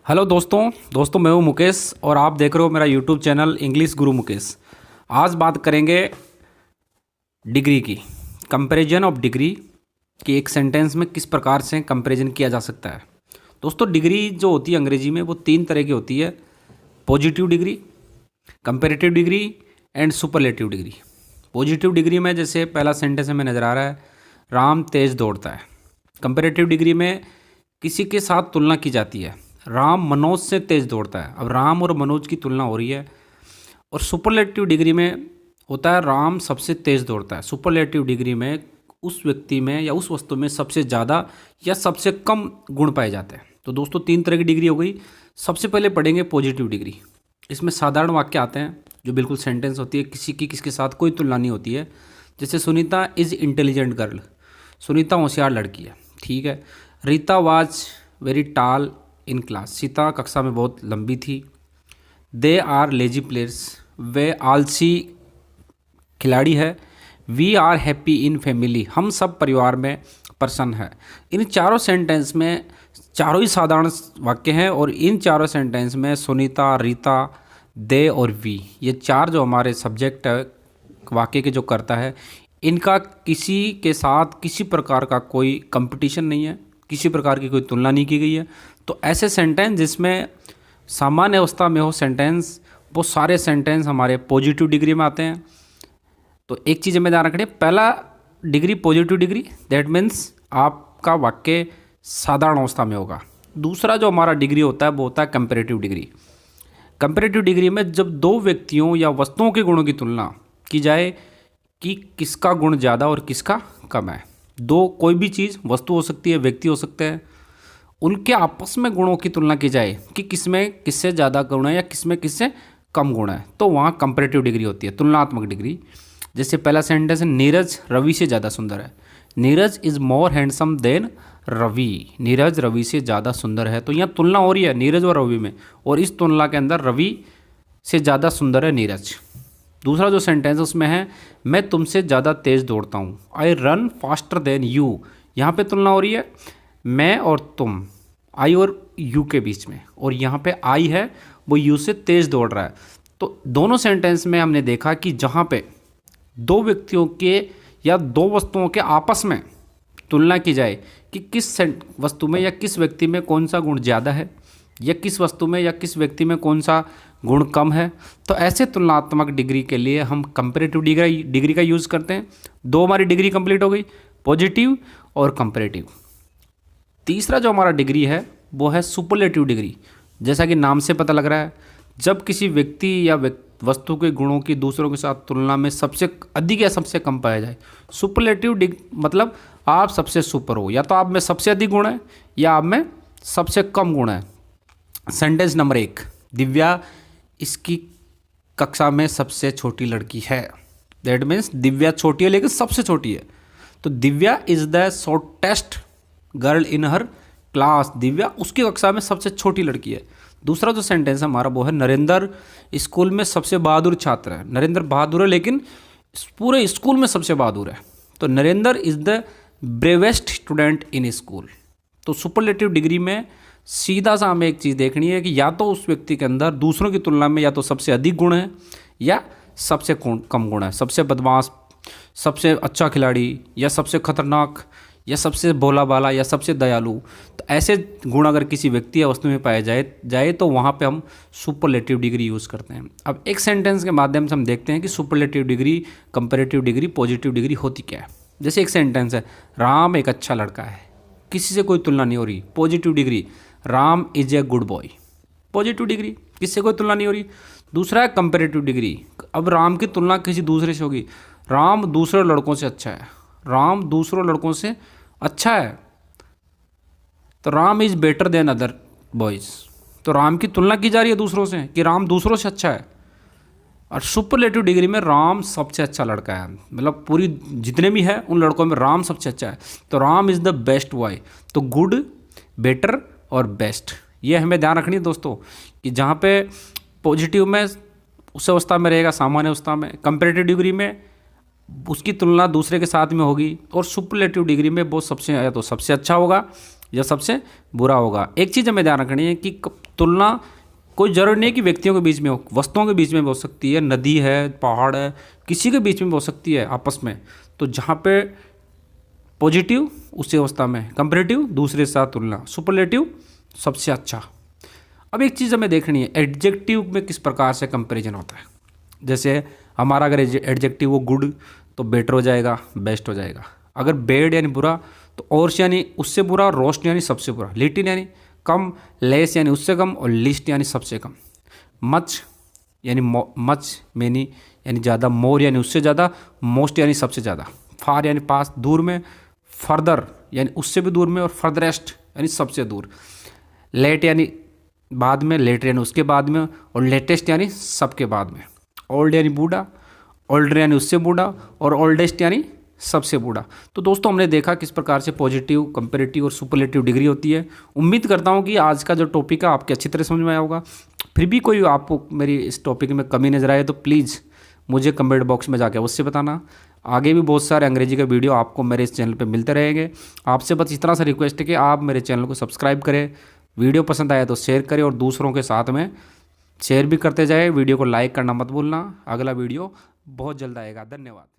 Hello दोस्तों मैं हूं मुकेश और आप देख रहे हो मेरा यूट्यूब चैनल इंग्लिश गुरु मुकेश। आज बात करेंगे डिग्री की, कंपैरिजन ऑफ डिग्री कि एक सेंटेंस में किस प्रकार से कंपैरिजन किया जा सकता है। दोस्तों डिग्री जो होती है अंग्रेजी में वो 3 तरह की होती है, positive degree, comparative degree and superlative degree. Positive degree में जैसे पहला सेंटेंस में नज़र आ रहा है, राम तेज दौड़ता है। कंपैरेटिव डिग्री में किसी के साथ तुलना की जाती है, राम मनोज से तेज दौड़ता है। अब राम और मनोज की तुलना हो रही है। और सुपरलेटिव डिग्री में होता है राम सबसे तेज दौड़ता है। सुपरलेटिव डिग्री में उस व्यक्ति में या उस वस्तु में सबसे ज़्यादा या सबसे कम गुण पाए जाते हैं। तो दोस्तों 3 तरह की डिग्री हो गई। सबसे पहले पढ़ेंगे पॉजिटिव डिग्री। इसमें साधारण वाक्य आते हैं जो बिल्कुल सेंटेंस होती है, किसी की किसके साथ कोई तुलना नहीं होती है। जैसे Sunita is intelligent girl, Sunita होशियार लड़की है, ठीक है। रीता वाज वेरी टाल इन क्लास, सीता कक्षा में बहुत लंबी थी। दे आर लेजी प्लेयर्स, वे आलसी खिलाड़ी है। We are happy in family, हम सब परिवार में प्रसन्न है। इन चारों सेंटेंस में चारों ही साधारण वाक्य हैं और इन चारों सेंटेंस में सुनीता, रीता, दे और वी, ये 4 जो हमारे सब्जेक्ट है वाक्य के जो करता है, इनका किसी के साथ किसी प्रकार का कोई कंपटीशन नहीं है, किसी प्रकार की कोई तुलना नहीं की गई है। तो ऐसे सेंटेंस जिसमें सामान्य अवस्था में हो सेंटेंस, वो सारे सेंटेंस हमारे पॉजिटिव डिग्री में आते हैं। तो एक चीज़ में ध्यान रखनी, पहला degree positive degree, that means आपका वाक्य साधारण अवस्था में होगा। दूसरा जो हमारा डिग्री होता है वो होता है कंपैरेटिव डिग्री। कंपैरेटिव डिग्री में जब 2 व्यक्तियों या वस्तुओं के गुणों की तुलना की जाए कि किसका गुण ज़्यादा और किसका कम है। कोई भी चीज़, वस्तु हो सकती है, व्यक्ति हो सकते हैं, उनके आपस में गुणों की तुलना की जाए कि किसमें किससे ज़्यादा गुण है या किसमें किससे कम गुण है, तो वहाँ कंपैरेटिव डिग्री होती है, तुलनात्मक डिग्री। जैसे पहला सेंटेंस है, नीरज रवि से ज़्यादा सुंदर है। Neeraj is more handsome than Ravi, Neeraj Ravi से ज़्यादा सुंदर है। तो यहाँ तुलना हो रही है नीरज और रवि में, और इस तुलना के अंदर रवि से ज़्यादा सुंदर है नीरज। दूसरा जो सेंटेंस उसमें है, मैं तुमसे ज़्यादा तेज़ दौड़ता हूँ। I run faster than you, यहाँ पे तुलना हो रही है मैं और तुम, आई और यू के बीच में, और यहाँ पे आई है वो यू से तेज़ दौड़ रहा है। तो दोनों सेंटेंस में हमने देखा कि जहाँ पे 2 व्यक्तियों के या 2 वस्तुओं के आपस में तुलना की जाए कि किस वस्तु में या किस व्यक्ति में कौन सा गुण ज़्यादा है, या किस वस्तु में या किस व्यक्ति में कौन सा गुण कम है, तो ऐसे तुलनात्मक डिग्री के लिए हम कंपैरेटिव डिग्री का यूज़ करते हैं। 2 हमारी डिग्री कंप्लीट हो गई, पॉजिटिव और कंपैरेटिव। तीसरा जो हमारा डिग्री है वो है सुपरलेटिव डिग्री। जैसा कि नाम से पता लग रहा है, जब किसी व्यक्ति या वस्तु के गुणों की दूसरों के साथ तुलना में सबसे अधिक या सबसे कम पाया जाए। सुपरलेटिव मतलब आप सबसे सुपर हो, या तो आप में सबसे अधिक गुण है या आप में सबसे कम गुण है। सेंटेंस नंबर 1, दिव्या इसकी कक्षा में सबसे छोटी लड़की है। दैट मीन्स दिव्या छोटी है लेकिन सबसे छोटी है। तो Divya is the shortest girl in her class, Divya उसकी कक्षा में सबसे छोटी लड़की है। दूसरा जो सेंटेंस है हमारा वो है, नरेंद्र स्कूल में सबसे बहादुर छात्र है। नरेंद्र बहादुर है लेकिन पूरे स्कूल में सबसे बहादुर है। तो Narendra is the bravest student in school. तो सुपरलेटिव डिग्री में सीधा सा हमें एक चीज़ देखनी है कि या तो उस व्यक्ति के अंदर दूसरों की तुलना में या तो सबसे अधिक गुण है या सबसे कम गुण है। सबसे बदमाश, सबसे अच्छा खिलाड़ी, या सबसे खतरनाक, या सबसे भोला भाला, या सबसे दयालु। तो ऐसे गुण अगर किसी व्यक्ति या वस्तु में पाए जाए तो वहाँ पे हम सुपरलेटिव डिग्री यूज़ करते हैं। अब एक सेंटेंस के माध्यम से हम देखते हैं कि superlative degree, comparative degree, positive degree होती क्या है। जैसे एक सेंटेंस है, राम एक अच्छा लड़का है, किसी से कोई तुलना नहीं हो रही, positive degree, Ram is a good boy, positive degree, किससे कोई तुलना नहीं हो रही। दूसरा है कंपैरेटिव डिग्री, अब राम की तुलना किसी दूसरे से होगी, राम दूसरे लड़कों से अच्छा है, राम दूसरों लड़कों से अच्छा है, तो Ram is better than other boys. तो राम की तुलना की जा रही है दूसरों से कि राम दूसरों से अच्छा है। और सुपरलेटिव डिग्री में राम सबसे अच्छा लड़का है, मतलब पूरी जितने भी हैं उन लड़कों में राम सबसे अच्छा है। तो Ram is the best boy. तो गुड, बेटर और बेस्ट, ये हमें ध्यान रखनी है दोस्तों कि जहाँ पे पॉजिटिव में उस अवस्था में रहेगा, सामान्य अवस्था में, कंपैरेटिव डिग्री में उसकी तुलना दूसरे के साथ में होगी, और सुपरलेटिव डिग्री में वो सबसे या तो सबसे अच्छा होगा या सबसे बुरा होगा। एक चीज़ हमें ध्यान रखनी है कि तुलना कोई ज़रूरी नहीं कि व्यक्तियों के बीच में हो, वस्तुओं के बीच में भी हो सकती है, नदी है, पहाड़ है, किसी के बीच में भी हो सकती है आपस में। तो जहाँ पे पॉजिटिव उसी अवस्था में, कंपैरेटिव दूसरे के साथ तुलना, सुपरलेटिव सबसे अच्छा। अब एक चीज़ हमें देखनी है, एडजेक्टिव में किस प्रकार से कंपैरिजन होता है। जैसे हमारा अगर एडजेक्टिव वो गुड तो बेटर हो जाएगा, बेस्ट हो जाएगा। अगर बैड यानी बुरा तो और्स यानी उससे बुरा, रोस्ट यानी सबसे बुरा, लिटिल यानी कम, लेस यानी उससे कम, और लिस्ट यानी सबसे कम। मच यानी मच मैनी यानी ज़्यादा, मोर यानी उससे ज़्यादा, मोस्ट यानी सबसे ज़्यादा, फार यानी पास दूर में, फर्दर यानी उससे भी दूर में, और फर्दरेस्ट यानी सबसे दूर, लेट यानी बाद में, लेटर यानी उसके बाद में, और लेटेस्ट यानी सबके बाद में, ओल्ड यानी बूढ़ा, ओल्डर यानी उससे बूढ़ा, और ओल्डेस्ट यानी सबसे बूढ़ा। तो दोस्तों हमने देखा किस प्रकार से पॉजिटिव, कंपैरेटिव और सुपरलेटिव डिग्री होती है। उम्मीद करता हूँ कि आज का जो टॉपिक है आपके अच्छी तरह समझ में आया होगा। फिर भी कोई आपको मेरी इस टॉपिक में कमी नजर आए तो प्लीज़ मुझे कमेंट बॉक्स में जाके उससे बताना। आगे भी बहुत सारे अंग्रेजी के वीडियो आपको मेरे इस चैनल पे मिलते रहेंगे। आपसे बस इस तरह से रिक्वेस्ट है कि आप मेरे चैनल को सब्सक्राइब करें, वीडियो पसंद आया तो शेयर करें, और दूसरों के साथ में शेयर भी करते जाए। वीडियो को लाइक करना मत भूलना। अगला वीडियो बहुत जल्द आएगा। धन्यवाद।